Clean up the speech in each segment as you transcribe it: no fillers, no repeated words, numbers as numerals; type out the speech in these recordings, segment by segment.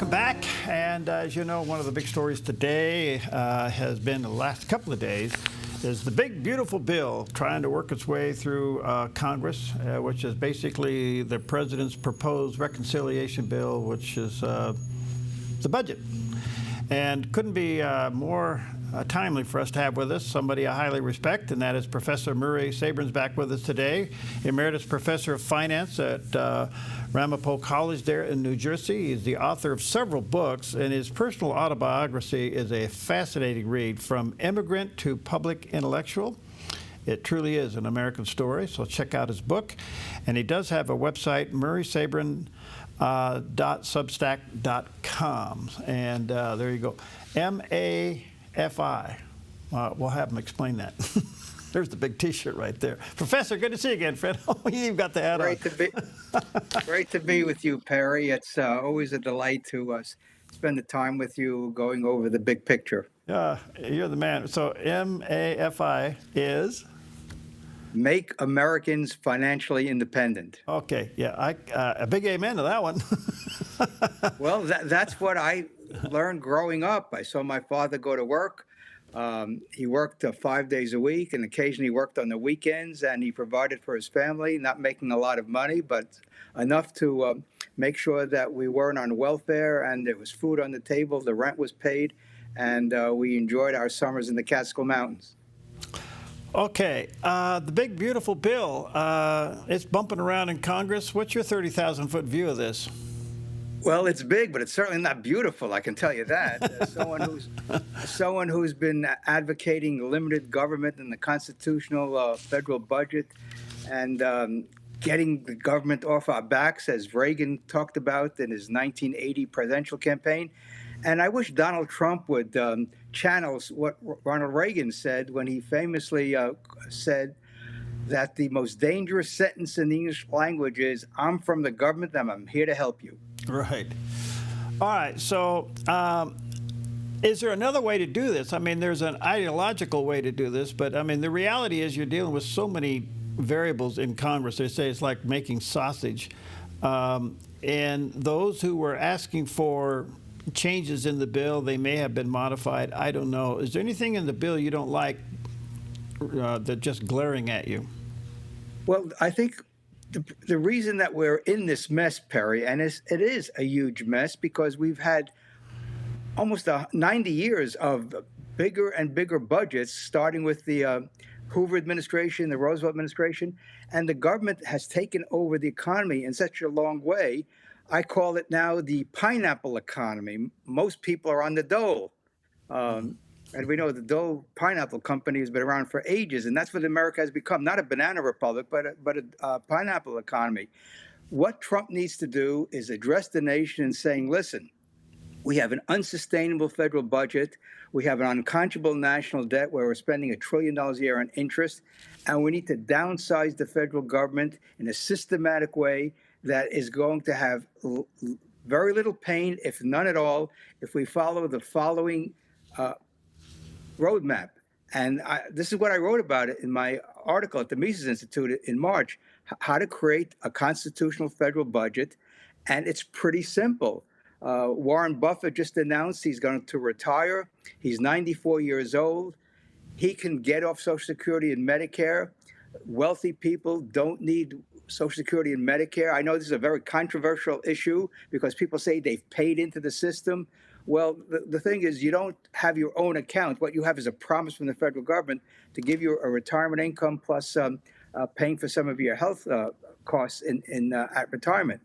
Welcome back. And as you know, one of the big stories today has been the last couple of days is the big, beautiful bill trying to work its way through Congress, which is basically the president's proposed reconciliation bill, which is the budget. And couldn't be more timely for us to have with us somebody I highly respect, and that is Professor Murray Sabrin's back with us today, Emeritus Professor of Finance at Ramapo College there in New Jersey. He's the author of several books, and his personal autobiography is a fascinating read, From Immigrant to Public Intellectual. It truly is an American story, so check out his book. And he does have a website, murraysabrin.substack.com. And there you go. M-A-F-I. We'll have him explain that. There's the big T-shirt right there. Professor, good to see you again, friend. You've got the hat on. Great to be with you, Perry. It's always a delight to spend the time with you going over the big picture. You're the man. So M-A-F-I is? Make Americans financially independent. Okay, yeah, a big amen to that one. Well, that's what I learned growing up. I saw my father go to work. He worked 5 days a week and occasionally worked on the weekends, and he provided for his family, not making a lot of money, but enough to make sure that we weren't on welfare and there was food on the table, the rent was paid, and we enjoyed our summers in the Catskill Mountains. Okay, the big, beautiful bill, it's bumping around in Congress. What's your 30,000-foot view of this? Well, it's big, but it's certainly not beautiful, I can tell you that. As someone who's been advocating limited government and the constitutional federal budget and getting the government off our backs, as Reagan talked about in his 1980 presidential campaign. And I wish Donald Trump would channel what Ronald Reagan said when he famously said that the most dangerous sentence in the English language is, "I'm from the government and I'm here to help you." Right. All right. So is there another way to do this? I mean, there's an ideological way to do this, but I mean, the reality is you're dealing with so many variables in Congress. They say it's like making sausage. And those who were asking for changes in the bill, they may have been modified. I don't know. Is there anything in the bill you don't like that just glaring at you? Well, I think the reason that we're in this mess, Perry, and it is a huge mess because we've had almost 90 years of bigger and bigger budgets, starting with the Hoover administration, the Roosevelt administration, and the government has taken over the economy in such a long way. I call it now the pineapple economy. Most people are on the dole. And we know the Dole Pineapple Company has been around for ages, and that's what America has become, not a banana republic, but a pineapple economy. What Trump needs to do is address the nation and saying, listen, we have an unsustainable federal budget. We have an unconscionable national debt where we're spending $1 trillion a year on interest, and we need to downsize the federal government in a systematic way that is going to have very little pain, if none at all, if we follow the following roadmap. And this is what I wrote about it in my article at the Mises Institute in March, how to create a constitutional federal budget. And it's pretty simple. Warren Buffett just announced he's going to retire. He's 94 years old. He can get off Social Security and Medicare. Wealthy people don't need Social Security and Medicare. I know this is a very controversial issue because people say they've paid into the system. Well, the thing is, you don't have your own account. What you have is a promise from the federal government to give you a retirement income plus paying for some of your health costs at retirement.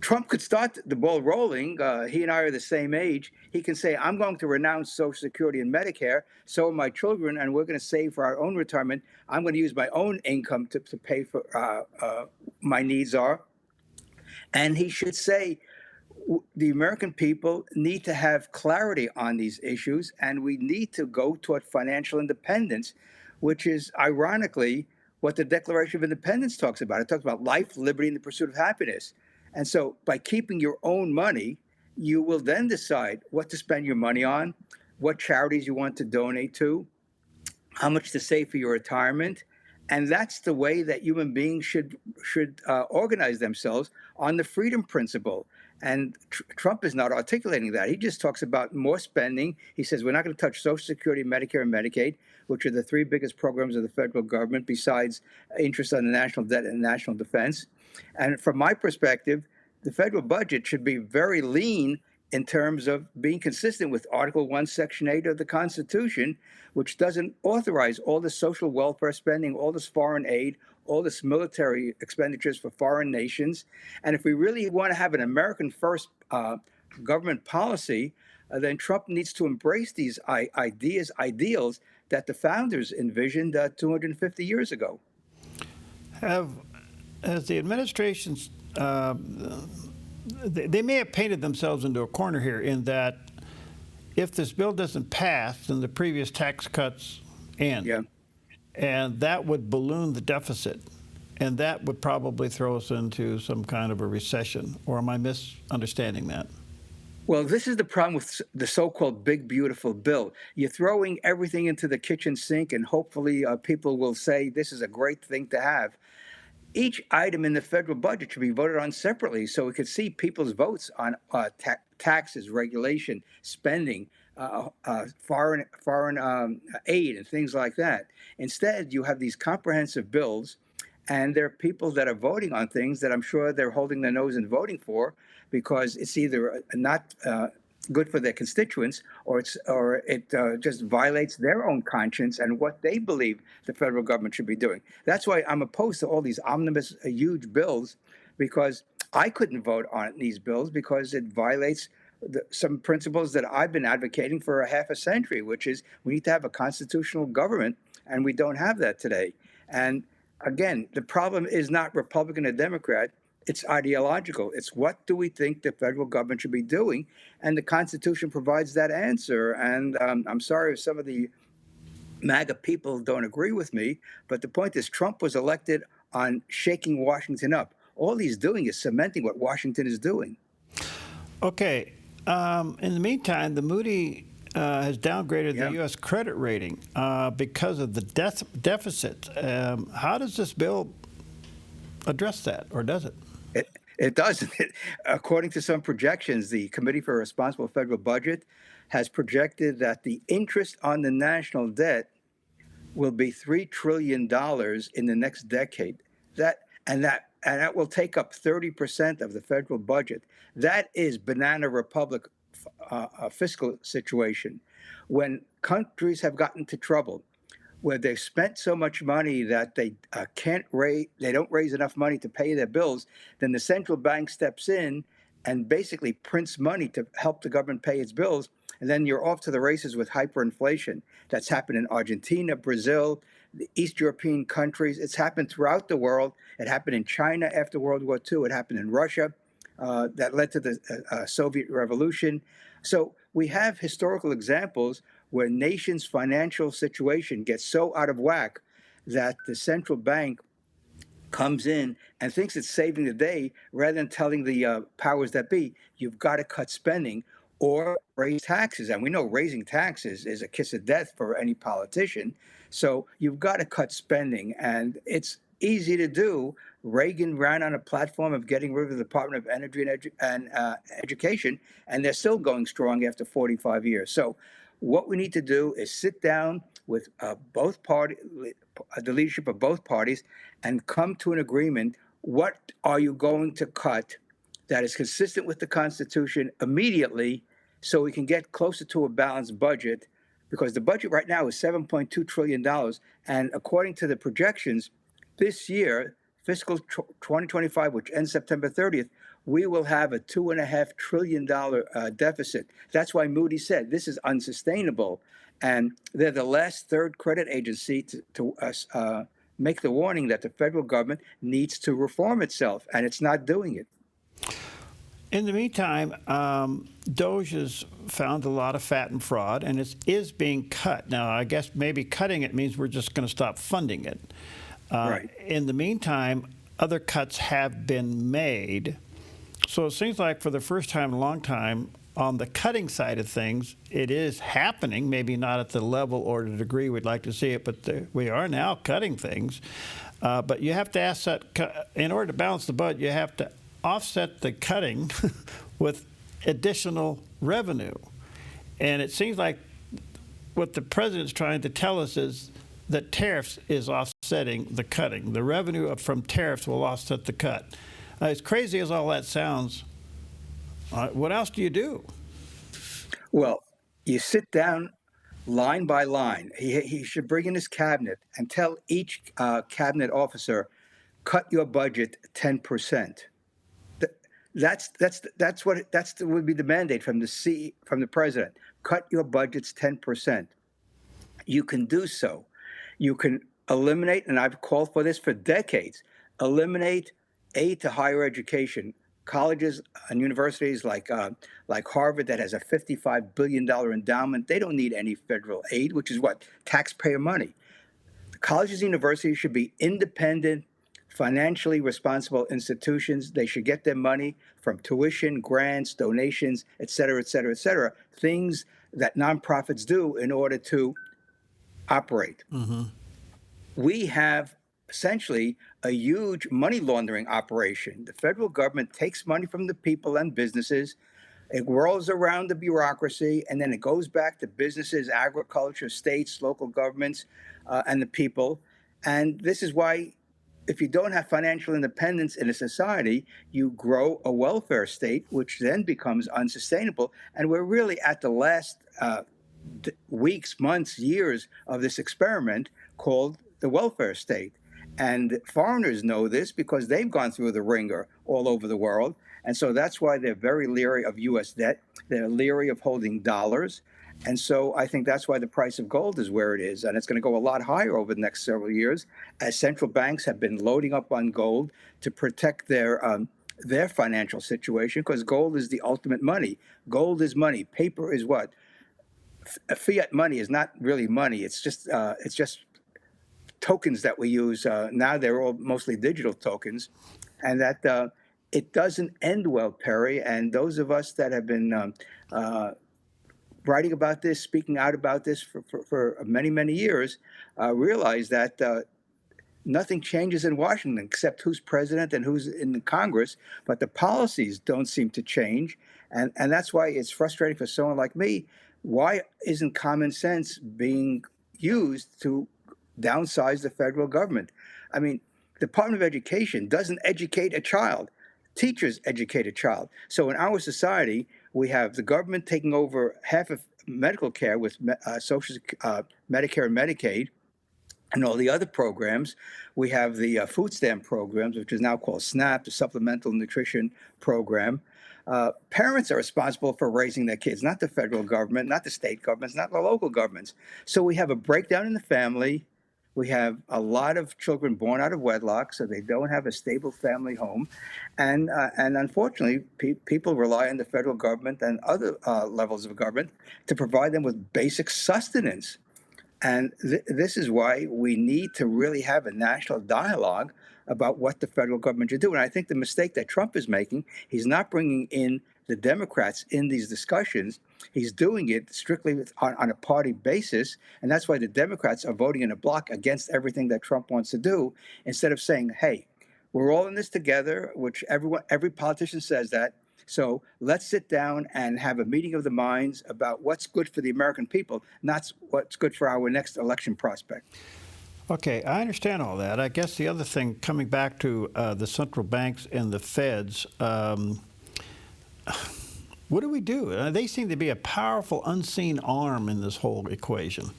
Trump could start the ball rolling. He and I are the same age. He can say, I'm going to renounce Social Security and Medicare. So are my children, and we're going to save for our own retirement. I'm going to use my own income to pay for my needs are. And he should say, the American people need to have clarity on these issues, and we need to go toward financial independence, which is ironically what the Declaration of Independence talks about. It talks about life, liberty, and the pursuit of happiness. And so by keeping your own money, you will then decide what to spend your money on, what charities you want to donate to, how much to save for your retirement. And that's the way that human beings should organize themselves on the freedom principle. And Trump is not articulating that. He just talks about more spending. He says we're not going to touch Social Security, Medicare, and Medicaid, which are the three biggest programs of the federal government besides interest on the national debt and national defense. And from my perspective, the federal budget should be very lean in terms of being consistent with Article 1, Section 8 of the Constitution, which doesn't authorize all this social welfare spending, all this foreign aid, all this military expenditures for foreign nations. And if we really want to have an American first government policy, then Trump needs to embrace these ideals that the founders envisioned 250 years ago. Has the administration's, they may have painted themselves into a corner here in that if this bill doesn't pass, then the previous tax cuts end. Yeah. And that would balloon the deficit. And that would probably throw us into some kind of a recession. Or am I misunderstanding that? Well, this is the problem with the so-called big, beautiful bill. You're throwing everything into the kitchen sink, and hopefully people will say this is a great thing to have. Each item in the federal budget should be voted on separately so we could see people's votes on taxes, regulation, spending, foreign aid, and things like that. Instead, you have these comprehensive bills, and there are people that are voting on things that I'm sure they're holding their nose and voting for because it's either not good for their constituents or it just violates their own conscience and what they believe the federal government should be doing. That's why I'm opposed to all these omnibus huge bills, because I couldn't vote on these bills because it violates some principles that I've been advocating for a half a century, which is we need to have a constitutional government, and we don't have that today. And again, the problem is not Republican or Democrat. It's ideological. It's what do we think the federal government should be doing? And the Constitution provides that answer. And I'm sorry if some of the MAGA people don't agree with me, but the point is Trump was elected on shaking Washington up. All he's doing is cementing what Washington is doing. Okay. In the meantime, the Moody has downgraded the U.S. credit rating because of the deficit. How does this bill address that, or does it? It doesn't. According to some projections, the Committee for a Responsible Federal Budget has projected that the interest on the national debt will be $3 trillion in the next decade. That will take up 30% of the federal budget. That is Banana Republic fiscal situation. When countries have gotten into trouble, where they've spent so much money that they don't raise enough money to pay their bills, then the central bank steps in and basically prints money to help the government pay its bills. And then you're off to the races with hyperinflation. That's happened in Argentina, Brazil, the East European countries. It's happened throughout the world. It happened in China after World War II. It happened in Russia. That led to the Soviet Revolution. So we have historical examples where nations' financial situation gets so out of whack that the central bank comes in and thinks it's saving the day rather than telling the powers that be, you've got to cut spending or raise taxes. And we know raising taxes is a kiss of death for any politician. So you've got to cut spending, and it's easy to do. Reagan ran on a platform of getting rid of the Department of Energy and Education, and they're still going strong after 45 years. So what we need to do is sit down with both parties, the leadership of both parties, and come to an agreement. What are you going to cut that is consistent with the Constitution immediately so we can get closer to a balanced budget? Because the budget right now is $7.2 trillion. And according to the projections, this year, fiscal 2025, which ends September 30th, we will have a $2.5 trillion deficit. That's why Moody said this is unsustainable. And they're the last third credit agency to make the warning that the federal government needs to reform itself, and it's not doing it. In the meantime, DOGE has found a lot of fat and fraud, and it is being cut. Now, I guess maybe cutting it means we're just going to stop funding it. Right. In the meantime, other cuts have been made. So it seems like for the first time in a long time, on the cutting side of things, it is happening, maybe not at the level or the degree we'd like to see it, but we are now cutting things. But you have to ask that, in order to balance the budget, you have to offset the cutting with additional revenue. And it seems like what the president's trying to tell us is that tariffs is offsetting the cutting. The revenue from tariffs will offset the cut. As crazy as all that sounds, what else do you do? Well, you sit down line by line. He should bring in his cabinet and tell each cabinet officer, cut your budget 10%. That would be the mandate from the president. Cut your budgets 10%. You can do so. You can eliminate, and I've called for this for decades, eliminate aid to higher education. Colleges and universities like Harvard that has a $55 billion endowment, they don't need any federal aid, which is what? Taxpayer money. The colleges and universities should be independent, financially responsible institutions. They should get their money from tuition, grants, donations, et cetera, et cetera, et cetera, things that nonprofits do in order to operate. Mm-hmm. We have essentially a huge money laundering operation. The federal government takes money from the people and businesses, it whirls around the bureaucracy, and then it goes back to businesses, agriculture, states, local governments, and the people. And this is why, if you don't have financial independence in a society, you grow a welfare state, which then becomes unsustainable. And we're really at the last weeks, months, years of this experiment called the welfare state. And foreigners know this because they've gone through the ringer all over the world. And so that's why they're very leery of U.S. debt. They're leery of holding dollars. And so I think that's why the price of gold is where it is. And it's going to go a lot higher over the next several years, as central banks have been loading up on gold to protect their financial situation, because gold is the ultimate money. Gold is money. Paper is what? Fiat money is not really money. It's just tokens that we use. Now they're all mostly digital tokens. And that it doesn't end well, Perry. And those of us that have been writing about this, speaking out about this for many, many years, realize that nothing changes in Washington except who's president and who's in the Congress, but the policies don't seem to change. And that's why it's frustrating for someone like me. Why isn't common sense being used to downsize the federal government? I mean, the Department of Education doesn't educate a child. Teachers educate a child. So in our society, we have the government taking over half of medical care with Medicare and Medicaid and all the other programs. We have the food stamp programs, which is now called SNAP, the Supplemental Nutrition Program. Parents are responsible for raising their kids, not the federal government, not the state governments, not the local governments. So we have a breakdown in the family. We have a lot of children born out of wedlock, so they don't have a stable family home. And unfortunately, people rely on the federal government and other levels of government to provide them with basic sustenance. And this is why we need to really have a national dialogue about what the federal government should do. And I think the mistake that Trump is making, he's not bringing in the Democrats in these discussions. He's doing it strictly on a party basis. And that's why the Democrats are voting in a block against everything that Trump wants to do, instead of saying, hey, we're all in this together, which every politician says that. So let's sit down and have a meeting of the minds about what's good for the American people, not what's good for our next election prospect. Okay, I understand all that. I guess the other thing, coming back to the central banks and the feds, what do we do? They seem to be a powerful, unseen arm in this whole equation.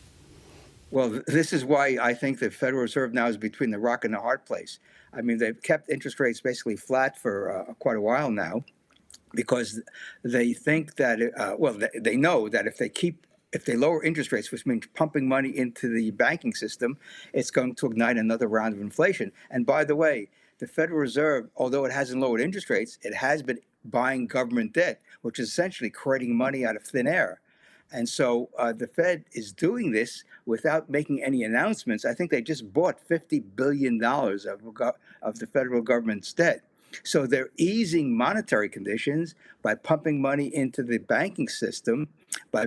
Well, this is why I think the Federal Reserve now is between the rock and the hard place. I mean, they've kept interest rates basically flat for quite a while now, because they think that, they know that if they lower interest rates, which means pumping money into the banking system, it's going to ignite another round of inflation. And by the way, the Federal Reserve, although it hasn't lowered interest rates, it has been buying government debt, which is essentially creating money out of thin air. And so the Fed is doing this without making any announcements. I think they just bought $50 billion of the federal government's debt. So they're easing monetary conditions by pumping money into the banking system, by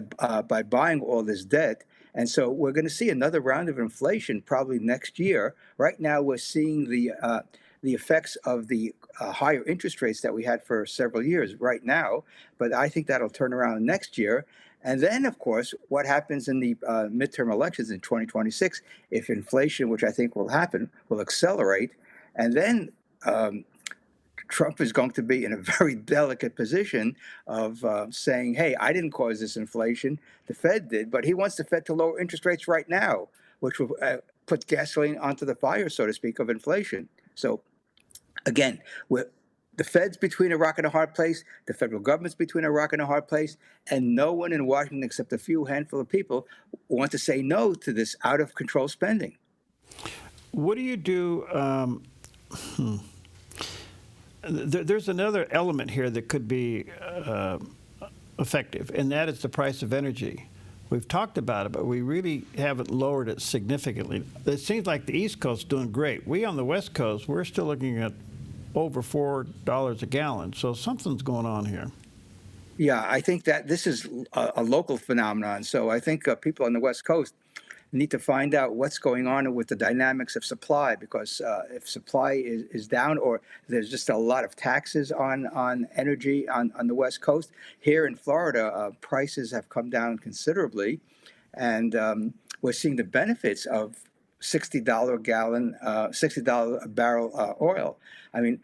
buying all this debt. And so we're going to see another round of inflation probably next year. Right now, we're seeing the effects of the higher interest rates that we had for several years right now, but I think that'll turn around next year. And then, of course, what happens in the midterm elections in 2026, if inflation, which I think will happen, will accelerate, and then Trump is going to be in a very delicate position of saying, hey, I didn't cause this inflation, the Fed did, but he wants the Fed to lower interest rates right now, which will put gasoline onto the fire, so to speak, of inflation. So again, the Fed's between a rock and a hard place, the federal government's between a rock and a hard place, and no one in Washington except a few handful of people want to say no to this out of control spending. What do you do? There's another element here that could be effective, and that is the price of energy. We've talked about it, but we really haven't lowered it significantly. It seems like the East Coast is doing great. We on the West Coast, we're still looking at over $4 a gallon. So something's going on here. Yeah, I think that this is a local phenomenon. So I think people on the West Coast need to find out what's going on with the dynamics of supply, because if supply is down, or there's just a lot of taxes on energy on the West Coast. Here in Florida, prices have come down considerably, and we're seeing the benefits of $60 a gallon, $60 a barrel oil. I mean,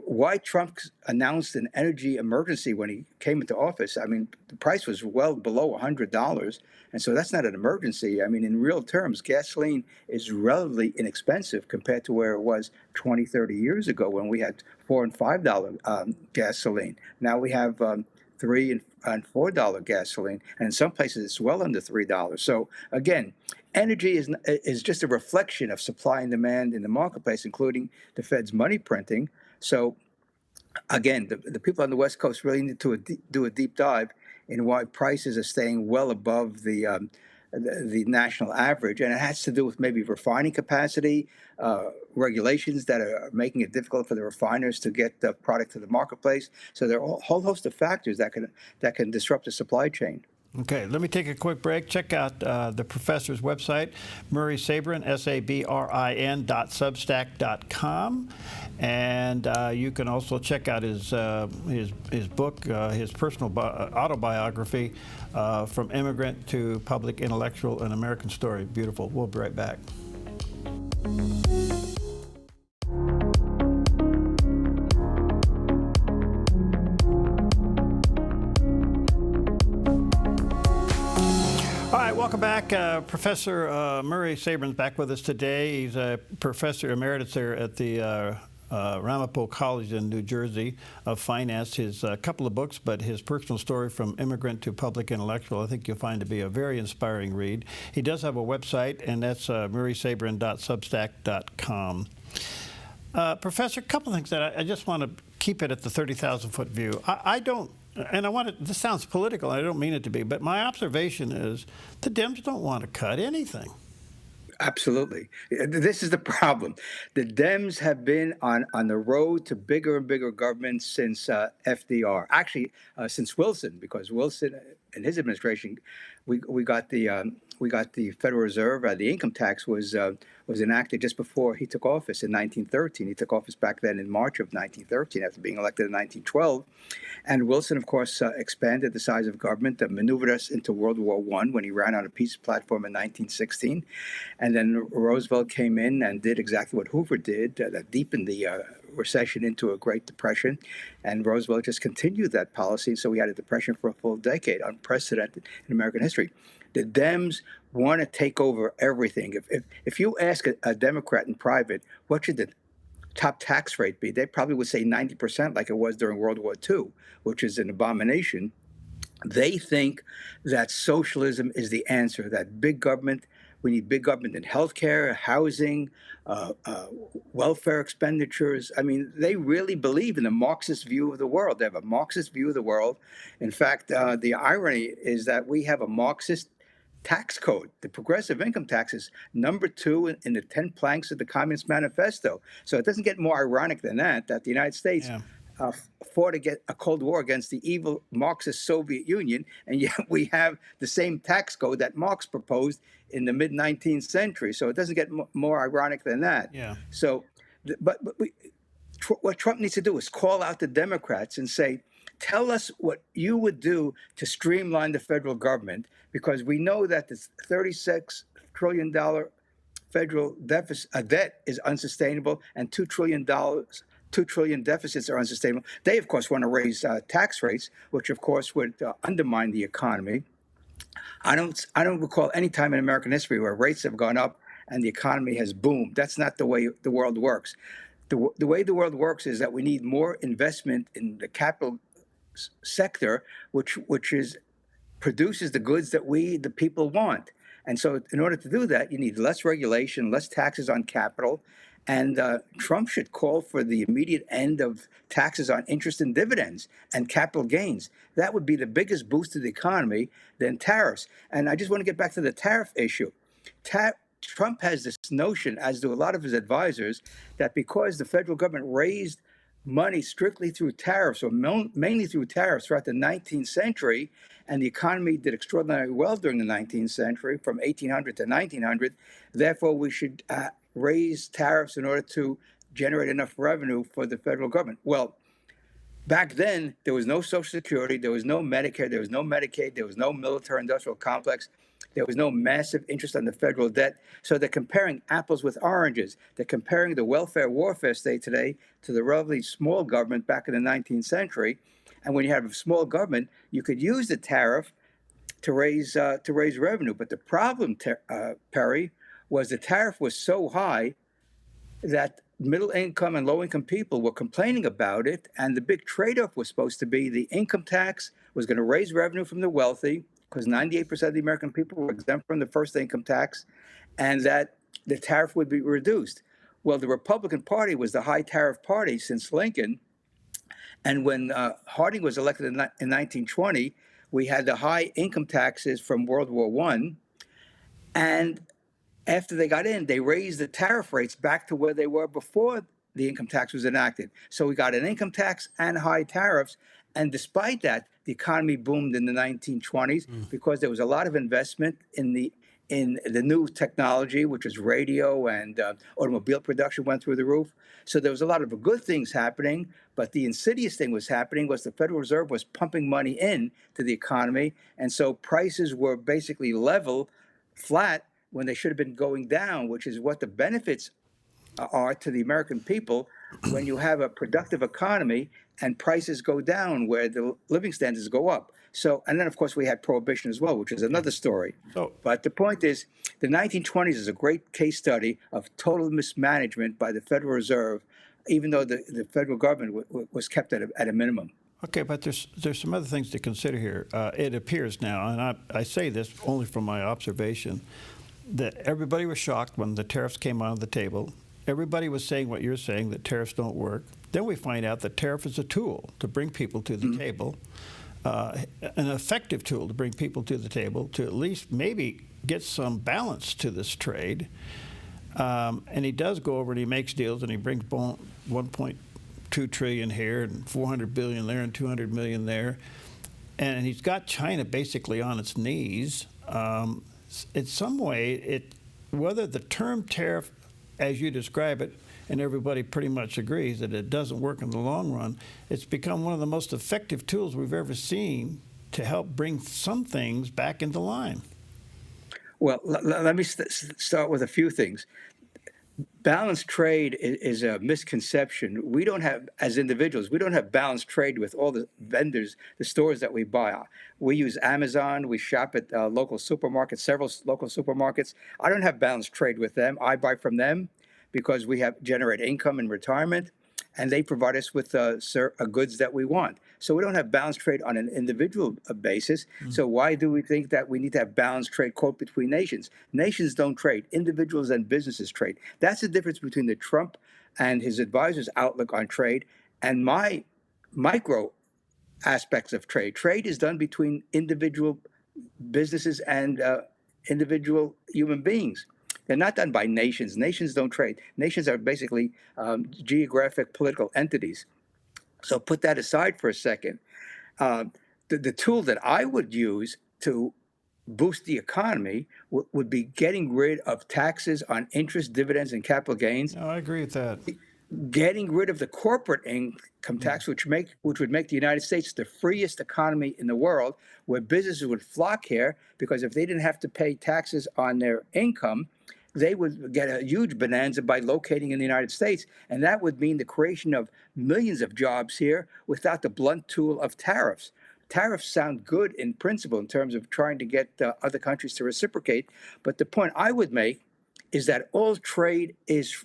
why Trump announced an energy emergency when he came into office? I mean, the price was well below $100. And so that's not an emergency. I mean, in real terms, gasoline is relatively inexpensive compared to where it was 20, 30 years ago when we had $4 and $5 gasoline. Now we have $3 and $4 gasoline. And in some places, it's well under $3. So again, energy is just a reflection of supply and demand in the marketplace, including the Fed's money printing. So again, the people on the West Coast really need to do a deep dive in why prices are staying well above the national average. And it has to do with maybe refining capacity, regulations that are making it difficult for the refiners to get the product to the marketplace. So there are a whole host of factors that can disrupt the supply chain. Okay, let me take a quick break. Check out the professor's website, Murray Sabrin, sabrin.substack.com. And you can also check out his book, his personal autobiography, From Immigrant to Public Intellectual, An American Story. Beautiful. We'll be right back. Welcome back. Professor Murray Sabrin's back with us today. He's a professor emeritus there at the Ramapo College in New Jersey of finance. His couple of books, but his personal story, From Immigrant to Public Intellectual, I think you'll find to be a very inspiring read. He does have a website, and that's murraysabrin.substack.com. Professor, a couple of things that I just want to keep it at the 30,000-foot view. I don't. And this sounds political, and I don't mean it to be, but my observation is the Dems don't want to cut anything. Absolutely. This is the problem. The Dems have been on the road to bigger and bigger government since FDR. Actually, since Wilson, because Wilson and his administration, we got the Federal Reserve. The income tax was enacted just before he took office in 1913. He took office back then in March of 1913 after being elected in 1912. And Wilson, of course, expanded the size of government, maneuvered us into World War I when he ran on a peace platform in 1916. And then Roosevelt came in and did exactly what Hoover did, that deepened the recession into a Great Depression. And Roosevelt just continued that policy. So we had a depression for a full decade, unprecedented in American history. The Dems want to take over everything. If you ask a Democrat in private, what should the top tax rate be? They probably would say 90%, like it was during World War II, which is an abomination. They think that socialism is the answer, that big government, we need big government in healthcare, housing, welfare expenditures. I mean, they really believe in the Marxist view of the world. They have a Marxist view of the world. In fact, the irony is that we have a Marxist tax code. The progressive income tax is number 2 in the 10 planks of the Communist Manifesto. So it doesn't get more ironic than that the United States fought to get a Cold War against the evil Marxist Soviet Union, and yet we have the same tax code that Marx proposed in the mid-19th century. So it doesn't get more ironic than that. Yeah. So, but what Trump needs to do is call out the Democrats and say, tell us what you would do to streamline the federal government, because we know that this $36 trillion federal deficit debt is unsustainable, and $2 trillion deficits are unsustainable. They, of course, want to raise tax rates, which, of course, would undermine the economy. I don't recall any time in American history where rates have gone up and the economy has boomed. That's not the way the world works. The way the world works is that we need more investment in the capital sector, which produces the goods that we, the people, want. And so in order to do that, you need less regulation, less taxes on capital. And Trump should call for the immediate end of taxes on interest and dividends and capital gains. That would be the biggest boost to the economy than tariffs. And I just want to get back to the tariff issue. Trump has this notion, as do a lot of his advisors, that because the federal government raised money strictly through tariffs, or mainly through tariffs throughout the 19th century, and the economy did extraordinarily well during the 19th century, from 1800 to 1900, therefore we should raise tariffs in order to generate enough revenue for the federal government. Well, back then, there was no Social Security, there was no Medicare, there was no Medicaid, there was no military-industrial complex, there was no massive interest on the federal debt. So they're comparing apples with oranges. They're comparing the welfare-warfare state today to the relatively small government back in the 19th century. And when you have a small government, you could use the tariff to raise revenue. But the problem, Perry, was the tariff was so high that middle income and low income people were complaining about it. And the big trade-off was supposed to be the income tax was going to raise revenue from the wealthy, because 98% of the American people were exempt from the first income tax, and that the tariff would be reduced. Well, the Republican Party was the high tariff party since Lincoln. And when Harding was elected in 1920, we had the high income taxes from World War I. And after they got in, they raised the tariff rates back to where they were before the income tax was enacted. So we got an income tax and high tariffs. And despite that, the economy boomed in the 1920s because there was a lot of investment in the new technology, which is radio, and automobile production went through the roof. So there was a lot of good things happening, but the insidious thing was happening was the Federal Reserve was pumping money in to the economy, and so prices were basically flat, when they should have been going down, which is what the benefits are to the American people when you have a productive economy and prices go down where the living standards go up. So, and then of course we had prohibition as well, which is another story. But the point is, the 1920s is a great case study of total mismanagement by the Federal Reserve, even though the federal government was kept at a minimum. Okay, but there's some other things to consider here. It appears now, and I say this only from my observation, that everybody was shocked when the tariffs came on the table. Everybody was saying what you're saying, that tariffs don't work. Then we find out that tariff is a tool to bring people to the table, an effective tool to bring people to the table, to at least maybe get some balance to this trade. And he does go over and he makes deals, and he brings $1.2 trillion here and $400 billion there and $200 million there. And he's got China basically on its knees. In some way, whether the term tariff, as you describe it, and everybody pretty much agrees that it doesn't work in the long run, it's become one of the most effective tools we've ever seen to help bring some things back into line. Well, let me start with a few things. Balanced trade is a misconception. We don't have, as individuals, we don't have balanced trade with all the vendors, the stores that we buy. We use Amazon. We shop at local supermarkets, several local supermarkets. I don't have balanced trade with them. I buy from them because we generate income in retirement, and they provide us with goods that we want. So we don't have balanced trade on an individual basis. So why do we think that we need to have balanced trade, quote, between nations? Nations don't trade. Individuals and businesses trade. That's the difference between the Trump and his advisors' outlook on trade and my micro aspects of trade. Trade is done between individual businesses and individual human beings. They're not done by nations. Nations don't trade. Nations are basically geographic political entities. So put that aside for a second. The tool that I would use to boost the economy would be getting rid of taxes on interest, dividends, and capital gains. No, I agree with that. getting rid of the corporate income tax, which would make the United States the freest economy in the world, where businesses would flock here, because if they didn't have to pay taxes on their income, they would get a huge bonanza by locating in the United States. And that would mean the creation of millions of jobs here without the blunt tool of tariffs. Tariffs sound good in principle in terms of trying to get other countries to reciprocate. But the point I would make is that all trade is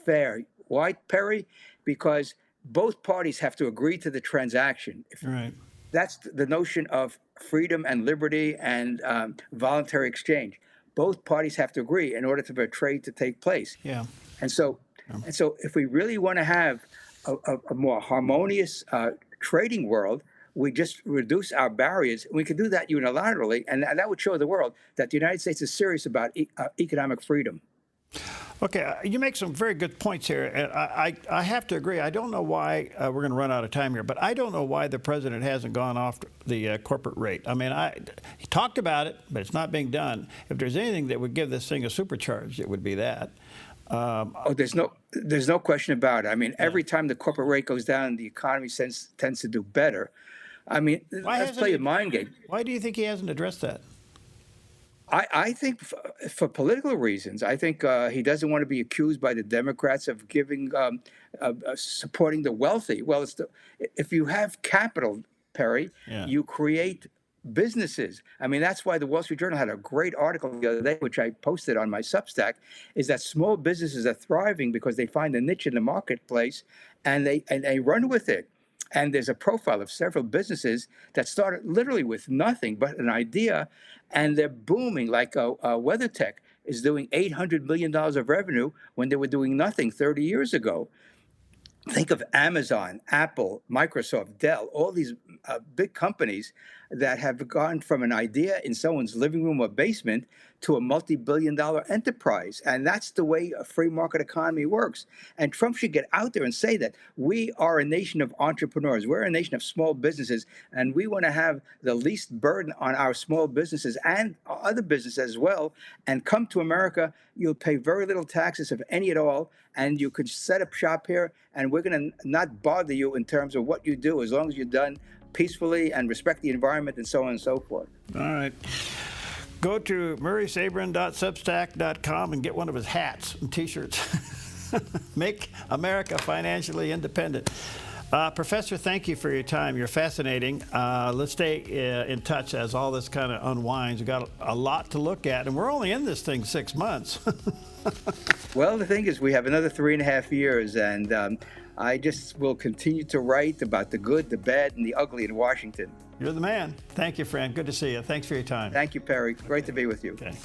fair. Why, Perry? Because both parties have to agree to the transaction. Right. That's the notion of freedom and liberty and voluntary exchange. Both parties have to agree in order for trade to take place. Yeah. And so if we really want to have a more harmonious trading world, we just reduce our barriers. We can do that unilaterally, and that would show the world that the United States is serious about economic freedom. Okay, you make some very good points here, and I have to agree. I don't know why we're going to run out of time here, but I don't know why the president hasn't gone off the corporate rate. I mean, he talked about it, but it's not being done. If there's anything that would give this thing a supercharge, it would be that. There's no question about it. I mean, every time the corporate rate goes down, the economy tends to do better. I mean, let's play a mind game. Why do you think he hasn't addressed that? I think for political reasons. I think he doesn't want to be accused by the Democrats of supporting the wealthy. Well, if you have capital, Perry, you create businesses. I mean, that's why the Wall Street Journal had a great article the other day, which I posted on my Substack, is that small businesses are thriving because they find a niche in the marketplace and they run with it. And there's a profile of several businesses that started literally with nothing but an idea, and they're booming. Like WeatherTech is doing $800 million of revenue when they were doing nothing 30 years ago. Think of Amazon, Apple, Microsoft, Dell, all these big companies that have gone from an idea in someone's living room or basement to a multi-billion-dollar enterprise. And that's the way a free market economy works. And Trump should get out there and say that we are a nation of entrepreneurs. We're a nation of small businesses, and we want to have the least burden on our small businesses and other businesses as well. And come to America, you'll pay very little taxes, if any at all, and you could set up shop here, and we're going to not bother you in terms of what you do, as long as you're done peacefully and respect the environment and so on and so forth. All right. Go to murraysabrin.substack.com and get one of his hats and T-shirts. Make America financially independent. Professor, thank you for your time. You're fascinating. Let's stay in touch as all this kind of unwinds. We've got a lot to look at, and we're only in this thing 6 months. Well, the thing is, we have another 3.5 years, and I just will continue to write about the good, the bad, and the ugly in Washington. You're the man. Thank you, friend. Good to see you. Thanks for your time. Thank you, Perry. Great to be with you. Okay.